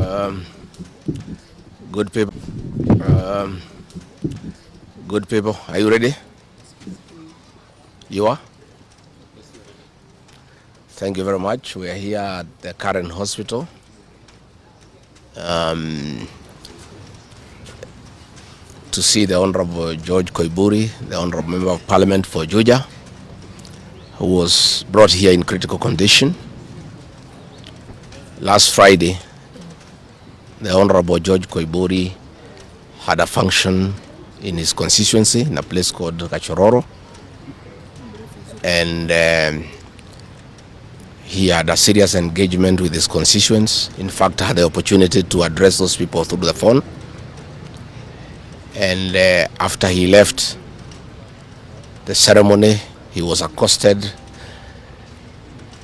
Um, good people. Um, Good people. Are you ready? You are? Thank you very much. We are here at the current hospital. To see the Honorable George Koimburi, the Honorable Member of Parliament for Juja, who was brought here in critical condition. Last Friday, the Honorable George Koimburi had a function in his constituency in a place called Gachagua, and he had a serious engagement with his constituents. In fact, I had the opportunity to address those people through the phone. And after he left the ceremony, he was accosted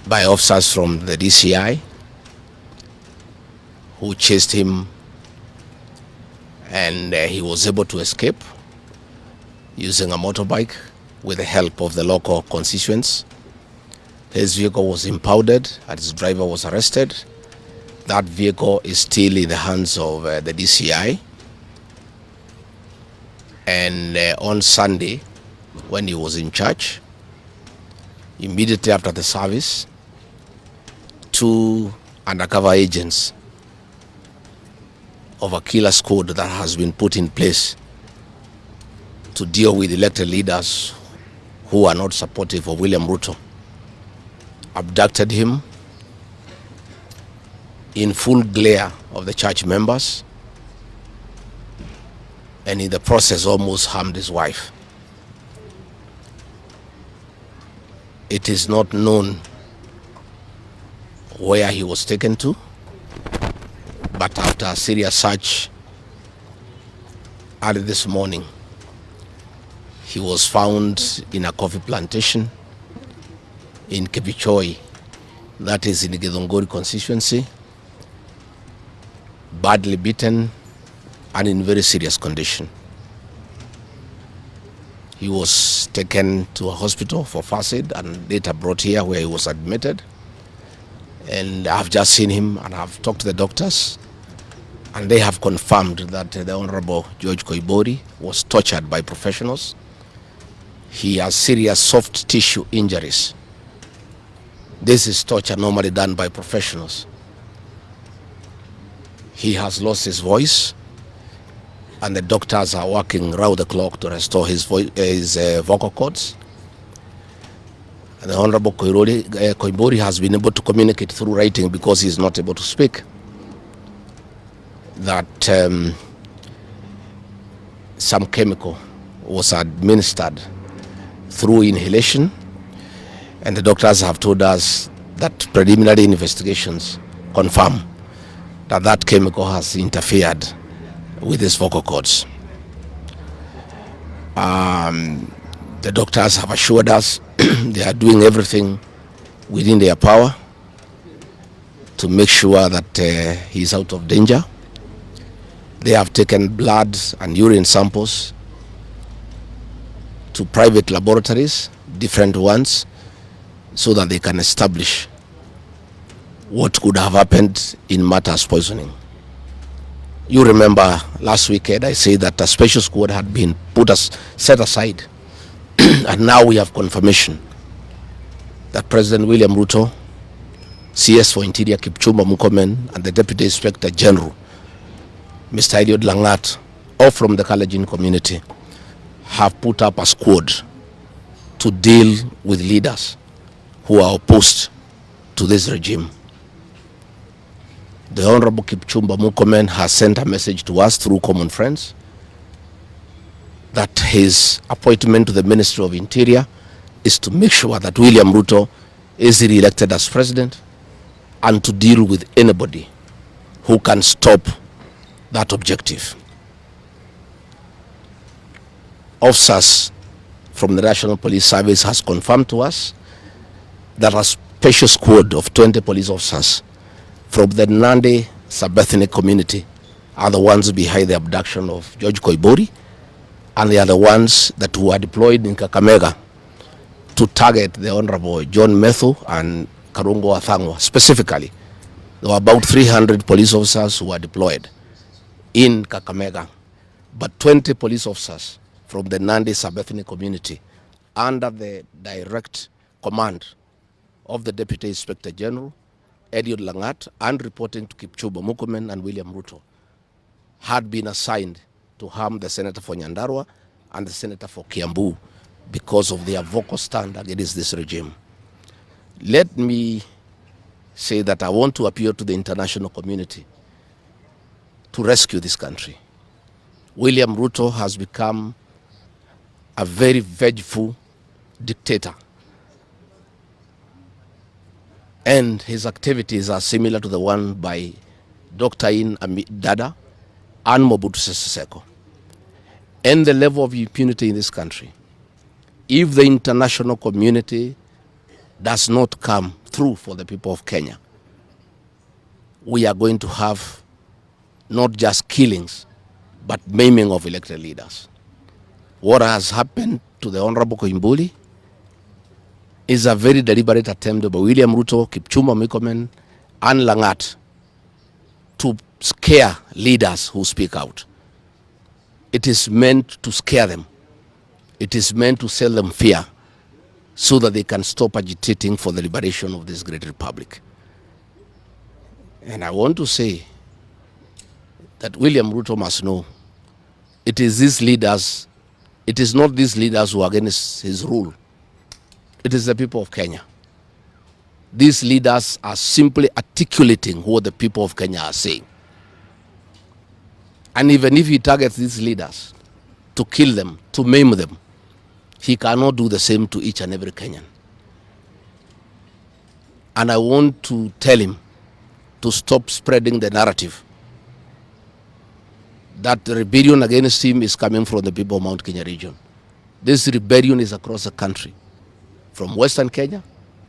by officers from the DCI who chased him, and he was able to escape using a motorbike with the help of the local constituents. His vehicle was impounded and his driver was arrested. That vehicle is still in the hands of the DCI. And on Sunday, when he was in church, immediately after the service, 2 undercover agents of a killer squad that has been put in place to deal with elected leaders who are not supportive of William Ruto abducted him in full glare of the church members, and in the process almost harmed his wife. It is not known where he was taken to, but after a serious search early this morning, he was found in a coffee plantation in Kibbururi, that is in the Gachagua constituency, badly beaten and in very serious condition. He was taken to a hospital for first aid and later brought here where he was admitted. And I've just seen him and I've talked to the doctors, and they have confirmed that the Honorable George Koimburi was tortured by professionals. He has serious soft tissue injuries. This is torture normally done by professionals. He has lost his voice, and the doctors are working round the clock to restore his vocal cords. And the Honorable Koimburi has been able to communicate through writing because he is not able to speak. That some chemical was administered through inhalation, and the doctors have told us that preliminary investigations confirm that that chemical has interfered with his vocal cords. The doctors have assured us they are doing everything within their power to make sure that he is out of danger. They have taken blood and urine samples to private laboratories, different ones, so that they can establish what could have happened in matters poisoning. You remember last weekend I said that a special squad had been set aside, and now we have confirmation that President William Ruto, CS for Interior Kipchumba Murkomen, and the Deputy Inspector General, Mr. Eliud Langat, all from the Kalenjin community, have put up a squad to deal with leaders who are opposed to this regime. The Honorable Kipchumba Murkomen has sent a message to us through common friends that his appointment to the Ministry of Interior is to make sure that William Ruto is re-elected as president and to deal with anybody who can stop that objective. Officers from the National Police Service has confirmed to us that a special squad of 20 police officers from the Nandi sub-ethnic community are the ones behind the abduction of George Koimburi, and they are the ones that were deployed in Kakamega to target the Honorable John Methu and Karungo Athangwa specifically There were about 300 police officers who were deployed in Kakamega, but 20 police officers from the Nandi sub-ethnic community under the direct command of the Deputy Inspector General, Eliud Langat, and reporting to Kipchumba Murkomen and William Ruto, had been assigned to harm the senator for Nyandarua and the senator for Kiambu because of their vocal stand against this regime. Let me say that I want to appeal to the international community to rescue this country. William Ruto has become a very vengeful dictator, and his activities are similar to the one by Dr. Dada and Mobutu Sese Seko. And the level of impunity in this country, if the international community does not come through for the people of Kenya, we are going to have not just killings, but maiming of elected leaders. What has happened to the Honorable Koimburi is a very deliberate attempt by William Ruto, Kipchumba Murkomen, and Langat to scare leaders who speak out. It is meant to scare them. It is meant to sell them fear so that they can stop agitating for the liberation of this great republic. And I want to say that William Ruto must know it is these leaders, it is not these leaders who are against his rule. It is the people of Kenya. These leaders are simply articulating what the people of Kenya are saying. And even if he targets these leaders to kill them, to maim them, he cannot do the same to each and every Kenyan. And I want to tell him to stop spreading the narrative that the rebellion against him is coming from the people of Mount Kenya region. This rebellion is across the country, from Western Kenya,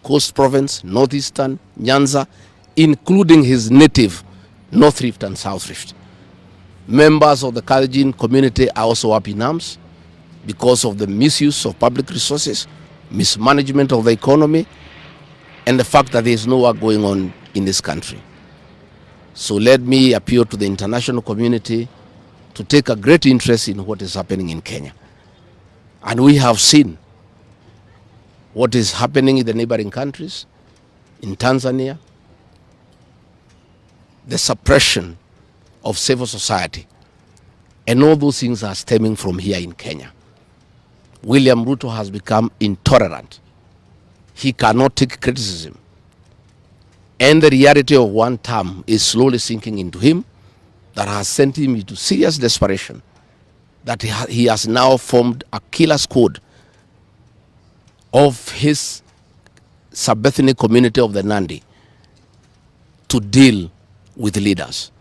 Coast Province, Northeastern, Nyanza, including his native North Rift and South Rift. Members of the Kalenjin community are also up in arms because of the misuse of public resources, mismanagement of the economy, and the fact that there is no work going on in this country. So let me appeal to the international community to take a great interest in what is happening in Kenya. And we have seen what is happening in the neighboring countries, in Tanzania, the suppression of civil society, and all those things are stemming from here in Kenya. William Ruto has become intolerant. He cannot take criticism. And the reality of one term is slowly sinking into him, that has sent him into serious desperation, that he has now formed a killer's code of his sub-ethnic community of the Nandi to deal with leaders.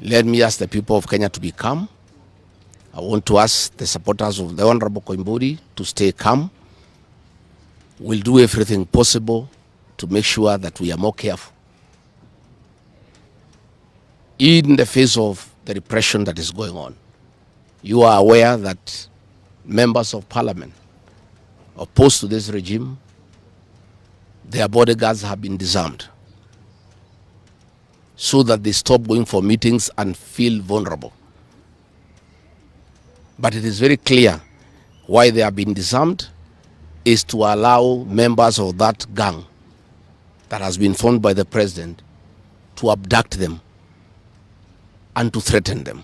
Let me ask the people of Kenya to be calm. I want to ask the supporters of the Honorable Koimburi to stay calm. We'll do everything possible to make sure that we are more careful in the face of the repression that is going on. You are aware that members of parliament opposed to this regime, their bodyguards have been disarmed so that they stop going for meetings and feel vulnerable. But it is very clear why they have been disarmed is to allow members of that gang that has been formed by the president to abduct them and to threaten them.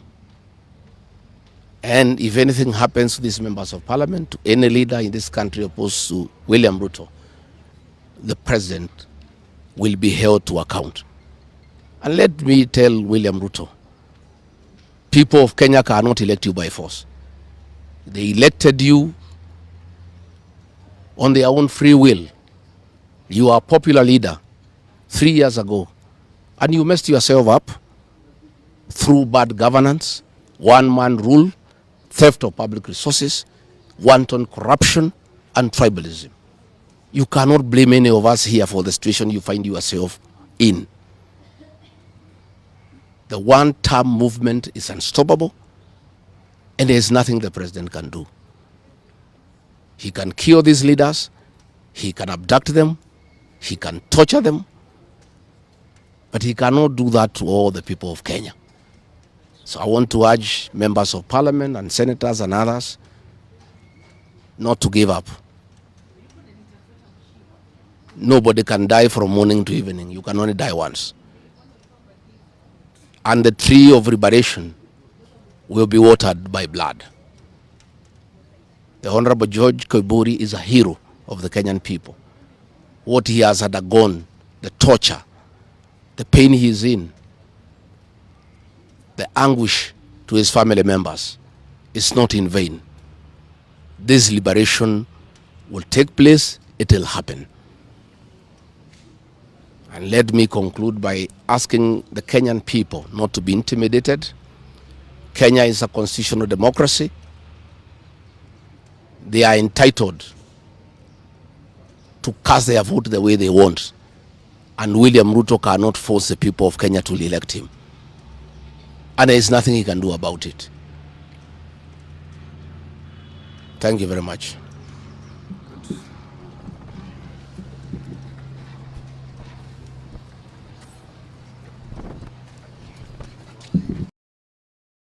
And if anything happens to these members of parliament, to any leader in this country opposed to William Ruto, the president will be held to account. And let me tell William Ruto, people of Kenya cannot elect you by force. They elected you on their own free will. You are a popular leader 3 years ago, and you messed yourself up through bad governance, one-man rule, theft of public resources, wanton corruption, and tribalism. You cannot blame any of us here for the situation you find yourself in. The one-term movement is unstoppable, and there is nothing the president can do. He can kill these leaders, he can abduct them, he can torture them, But he cannot do that to all the people of Kenya. So I want to urge members of parliament and senators and others not to give up. Nobody can die from morning to evening. You can only die once. And the tree of liberation will be watered by blood. The Honorable George Koimburi is a hero of the Kenyan people. What he has undergone, the torture, the pain he is in, the anguish to his family members is not in vain. This liberation will take place, it will happen. And let me conclude by asking the Kenyan people not to be intimidated. Kenya is a constitutional democracy. They are entitled to cast their vote the way they want. And William Ruto cannot force the people of Kenya to elect him. And there is nothing he can do about it. Thank you very much.